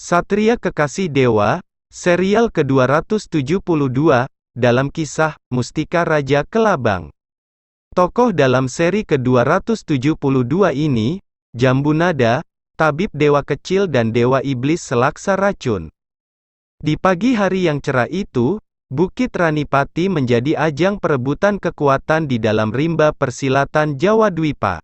Satria Kekasih Dewa, serial ke-272, dalam kisah, Mustika Raja Kelabang. Tokoh dalam seri ke-272 ini, Jambunada, tabib dewa kecil dan dewa iblis selaksa racun. Di pagi hari yang cerah itu, Bukit Ranipati menjadi ajang perebutan kekuatan di dalam rimba persilatan Jawa Dwipa.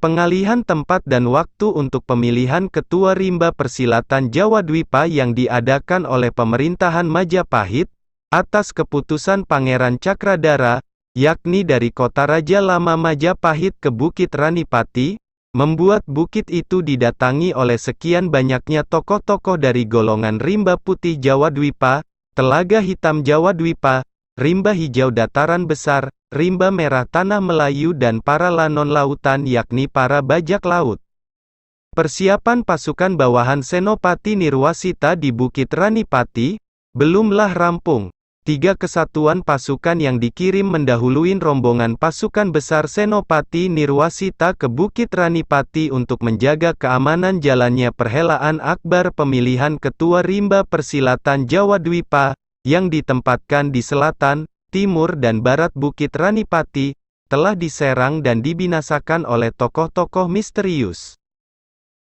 Pengalihan tempat dan waktu untuk pemilihan ketua rimba persilatan Jawa Dwipa yang diadakan oleh pemerintahan Majapahit, atas keputusan Pangeran Cakradara, yakni dari kota Raja Lama Majapahit ke Bukit Ranipati, membuat bukit itu didatangi oleh sekian banyaknya tokoh-tokoh dari golongan rimba putih Jawa Dwipa, telaga hitam Jawa Dwipa, rimba hijau dataran besar, rimba merah tanah Melayu dan para lanon lautan yakni para bajak laut. Persiapan pasukan bawahan Senopati Nirwasita di Bukit Ranipati, belumlah rampung. 3 kesatuan pasukan yang dikirim mendahului rombongan pasukan besar Senopati Nirwasita ke Bukit Ranipati untuk menjaga keamanan jalannya perhelaan akbar pemilihan ketua rimba persilatan Jawa Dwipa, yang ditempatkan di selatan, timur dan barat Bukit Ranipati, telah diserang dan dibinasakan oleh tokoh-tokoh misterius.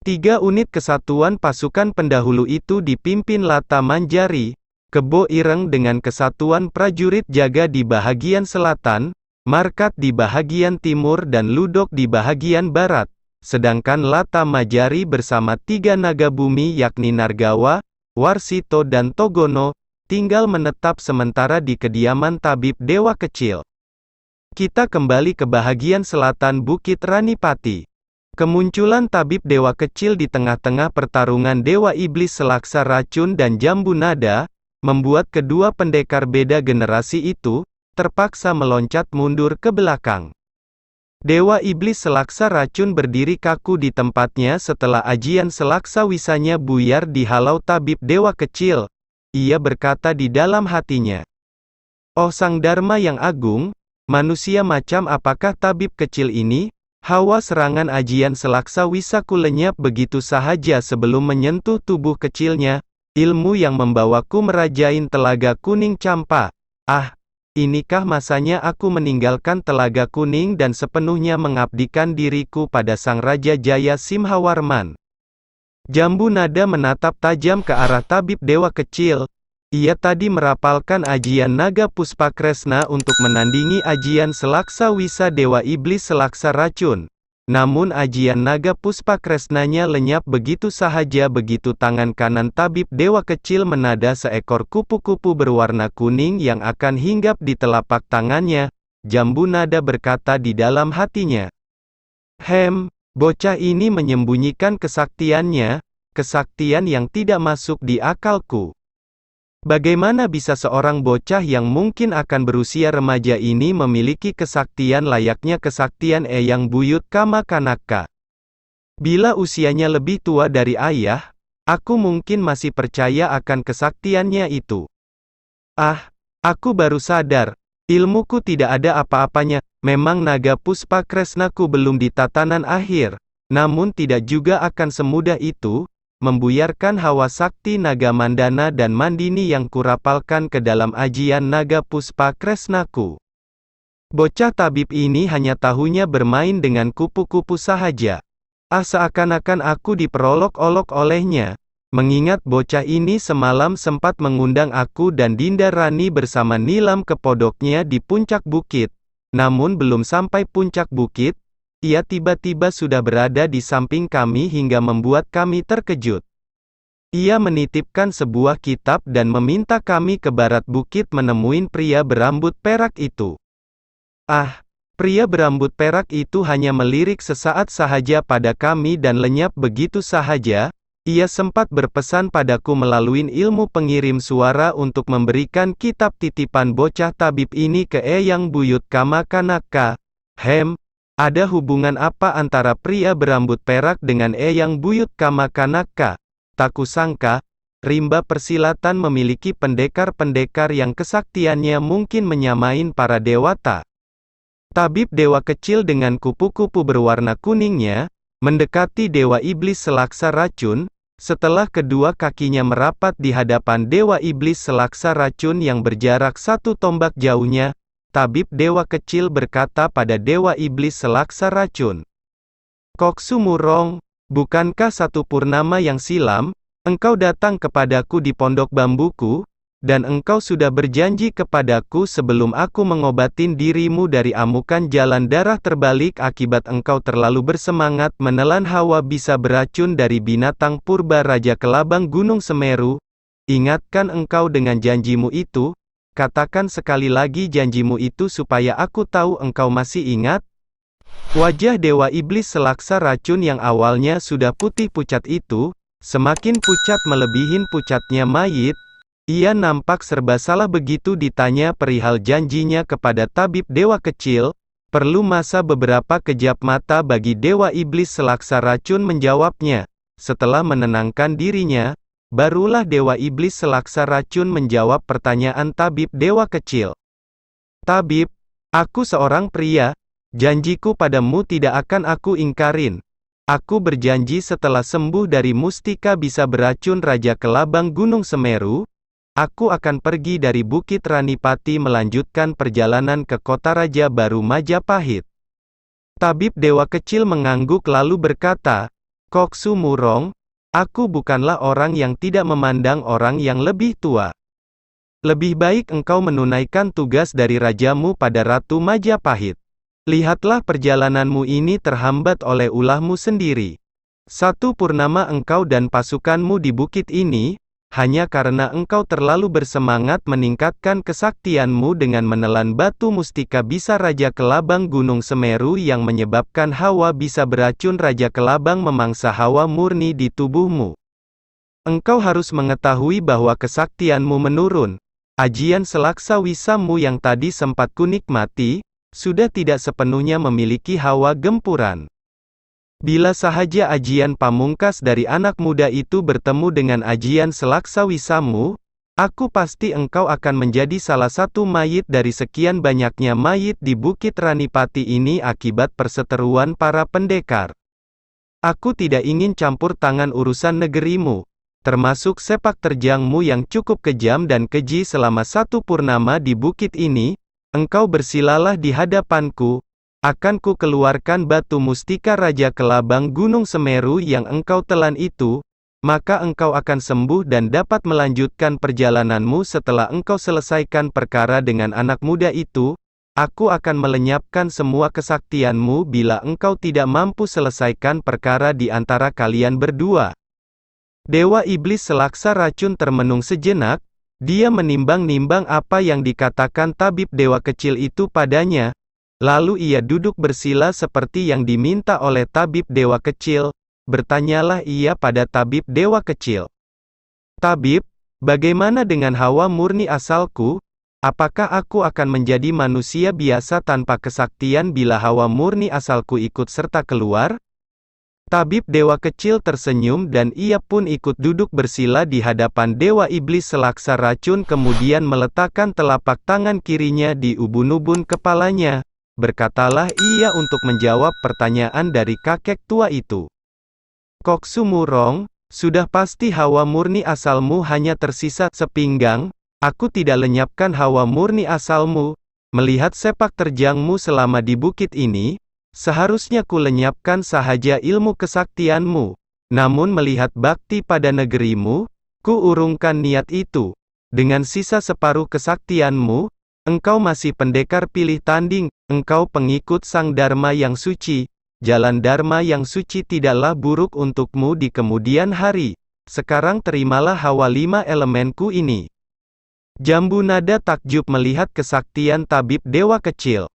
3 unit kesatuan pasukan pendahulu itu dipimpin Lata Manjari, Kebo Ireng dengan kesatuan prajurit jaga di bahagian selatan, Markat di bahagian timur dan Ludok di bahagian barat, sedangkan Lata Manjari bersama 3 naga bumi yakni Nargawa, Warsito dan Togono, tinggal menetap sementara di kediaman tabib dewa kecil. Kita kembali ke bahagian selatan Bukit Ranipati. Kemunculan tabib dewa kecil di tengah-tengah pertarungan dewa iblis selaksa racun dan Jambunada, membuat kedua pendekar beda generasi itu, terpaksa meloncat mundur ke belakang. Dewa iblis selaksa racun berdiri kaku di tempatnya setelah ajian selaksa wisanya buyar dihalau tabib dewa kecil. Ia berkata di dalam hatinya, "Oh Sang Dharma yang agung, manusia macam apakah tabib kecil ini? Hawa serangan ajian selaksa wisaku lenyap begitu sahaja sebelum menyentuh tubuh kecilnya. Ilmu yang membawaku merajain Telaga Kuning Campa. Ah, inikah masanya aku meninggalkan Telaga Kuning dan sepenuhnya mengabdikan diriku pada Sang Raja Jaya Simhawarman." Jambunada menatap tajam ke arah tabib dewa kecil. Ia tadi merapalkan ajian naga Puspakresna untuk menandingi ajian selaksa wisa dewa iblis selaksa racun. Namun ajian naga Puspakresnanya lenyap begitu sahaja begitu tangan kanan tabib dewa kecil menada seekor kupu-kupu berwarna kuning yang akan hinggap di telapak tangannya. Jambunada berkata di dalam hatinya, bocah ini menyembunyikan kesaktiannya, kesaktian yang tidak masuk di akalku. Bagaimana bisa seorang bocah yang mungkin akan berusia remaja ini memiliki kesaktian layaknya kesaktian Eyang Buyut Kama Kanaka? Bila usianya lebih tua dari ayah, aku mungkin masih percaya akan kesaktiannya itu. Ah, aku baru sadar, ilmuku tidak ada apa-apanya. Memang naga Puspakresnaku belum di tatanan akhir, namun tidak juga akan semudah itu membuyarkan hawa sakti naga Mandana dan Mandini yang kurapalkan ke dalam ajian naga Puspakresnaku. Bocah tabib ini hanya tahunya bermain dengan kupu-kupu sahaja. Ah, seakan-akan aku diperolok-olok olehnya. Mengingat bocah ini semalam sempat mengundang aku dan Dinda Rani bersama Nilam ke podoknya di puncak bukit. Namun belum sampai puncak bukit, ia tiba-tiba sudah berada di samping kami hingga membuat kami terkejut. Ia menitipkan sebuah kitab dan meminta kami ke barat bukit menemuin pria berambut perak itu. Ah, pria berambut perak itu hanya melirik sesaat sahaja pada kami dan lenyap begitu sahaja. Ia sempat berpesan padaku melalui ilmu pengirim suara untuk memberikan kitab titipan bocah tabib ini ke Eyang Buyut Kama Kanaka. Ada hubungan apa antara pria berambut perak dengan Eyang Buyut Kama Kanaka? Tak kusangka, rimba persilatan memiliki pendekar-pendekar yang kesaktiannya mungkin menyamain para dewata. Tabib dewa kecil dengan kupu-kupu berwarna kuningnya, mendekati dewa iblis selaksa racun, Setelah kedua kakinya merapat di hadapan Dewa Iblis Selaksa Racun yang berjarak 1 tombak jauhnya, tabib dewa kecil berkata pada Dewa Iblis Selaksa Racun, "Koksu Murong, bukankah 1 purnama yang silam, engkau datang kepadaku di pondok bambuku, dan engkau sudah berjanji kepadaku sebelum aku mengobatin dirimu dari amukan jalan darah terbalik akibat engkau terlalu bersemangat menelan hawa bisa beracun dari binatang purba Raja Kelabang Gunung Semeru. Ingatkan engkau dengan janjimu itu? Katakan sekali lagi janjimu itu supaya aku tahu engkau masih ingat." Wajah Dewa Iblis Selaksa Racun yang awalnya sudah putih pucat itu, semakin pucat melebihin pucatnya mayit. Ia nampak serba salah begitu ditanya perihal janjinya kepada tabib dewa kecil. Perlu masa beberapa kejap mata bagi Dewa Iblis Selaksa Racun menjawabnya. Setelah menenangkan dirinya, barulah Dewa Iblis Selaksa Racun menjawab pertanyaan tabib dewa kecil. "Tabib, aku seorang pria. Janjiku padamu tidak akan aku ingkarin. Aku berjanji setelah sembuh dari mustika bisa beracun Raja Kelabang Gunung Semeru, aku akan pergi dari Bukit Ranipati melanjutkan perjalanan ke kota Raja Baru Majapahit." Tabib dewa kecil mengangguk lalu berkata, "Koksu Murong, aku bukanlah orang yang tidak memandang orang yang lebih tua. Lebih baik engkau menunaikan tugas dari rajamu pada Ratu Majapahit. Lihatlah perjalananmu ini terhambat oleh ulahmu sendiri. 1 purnama engkau dan pasukanmu di bukit ini, hanya karena engkau terlalu bersemangat meningkatkan kesaktianmu dengan menelan batu mustika bisa Raja Kelabang Gunung Semeru yang menyebabkan hawa bisa beracun Raja Kelabang memangsa hawa murni di tubuhmu. Engkau harus mengetahui bahwa kesaktianmu menurun. Ajian Selaksa Wisamu yang tadi sempat kunikmati, sudah tidak sepenuhnya memiliki hawa gempuran. Bila sahaja ajian pamungkas dari anak muda itu bertemu dengan ajian Selaksa Wisamu, aku pasti engkau akan menjadi salah satu mayit dari sekian banyaknya mayit di Bukit Ranipati ini akibat perseteruan para pendekar. Aku tidak ingin campur tangan urusan negerimu, termasuk sepak terjangmu yang cukup kejam dan keji selama 1 purnama di bukit ini. Engkau bersilalah di hadapanku. Akan ku keluarkan batu mustika Raja Kelabang Gunung Semeru yang engkau telan itu, maka engkau akan sembuh dan dapat melanjutkan perjalananmu setelah engkau selesaikan perkara dengan anak muda itu. Aku akan melenyapkan semua kesaktianmu bila engkau tidak mampu selesaikan perkara di antara kalian berdua." Dewa Iblis Selaksa Racun termenung sejenak, dia menimbang-nimbang apa yang dikatakan tabib dewa kecil itu padanya. Lalu ia duduk bersila seperti yang diminta oleh tabib dewa kecil. Bertanyalah ia pada tabib dewa kecil, "Tabib, bagaimana dengan hawa murni asalku? Apakah aku akan menjadi manusia biasa tanpa kesaktian bila hawa murni asalku ikut serta keluar?" Tabib dewa kecil tersenyum dan ia pun ikut duduk bersila di hadapan Dewa Iblis Selaksa Racun kemudian meletakkan telapak tangan kirinya di ubun-ubun kepalanya. Berkatalah ia untuk menjawab pertanyaan dari kakek tua itu. "Koksu Murong, sudah pasti hawa murni asalmu hanya tersisa sepinggang. Aku tidak lenyapkan hawa murni asalmu. Melihat sepak terjangmu selama di bukit ini, seharusnya ku lenyapkan sahaja ilmu kesaktianmu. Namun melihat bakti pada negerimu, ku urungkan niat itu. Dengan sisa separuh kesaktianmu, engkau masih pendekar pilih tanding, engkau pengikut Sang Dharma yang suci. Jalan Dharma yang suci tidaklah buruk untukmu di kemudian hari. Sekarang terimalah hawa 5 elemenku ini." Jambu Nada takjub melihat kesaktian tabib dewa kecil.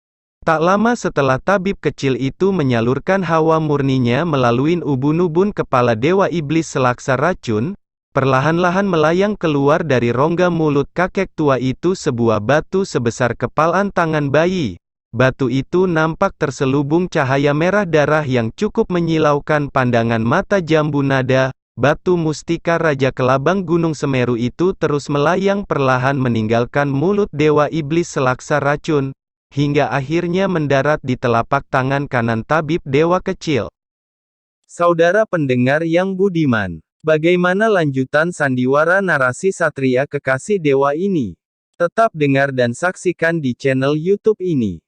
Tak lama setelah tabib kecil itu menyalurkan hawa murninya melalui ubun-ubun kepala Dewa Iblis Selaksa Racun, perlahan-lahan melayang keluar dari rongga mulut kakek tua itu sebuah batu sebesar kepalan tangan bayi. Batu itu nampak terselubung cahaya merah darah yang cukup menyilaukan pandangan mata Jambu Nada. Batu mustika Raja Kelabang Gunung Semeru itu terus melayang perlahan meninggalkan mulut Dewa Iblis Selaksa Racun, hingga akhirnya mendarat di telapak tangan kanan tabib dewa kecil. Saudara pendengar yang budiman, Bagaimana lanjutan sandiwara narasi Satria Kekasih Dewa ini? Tetap dengar dan saksikan di channel YouTube ini.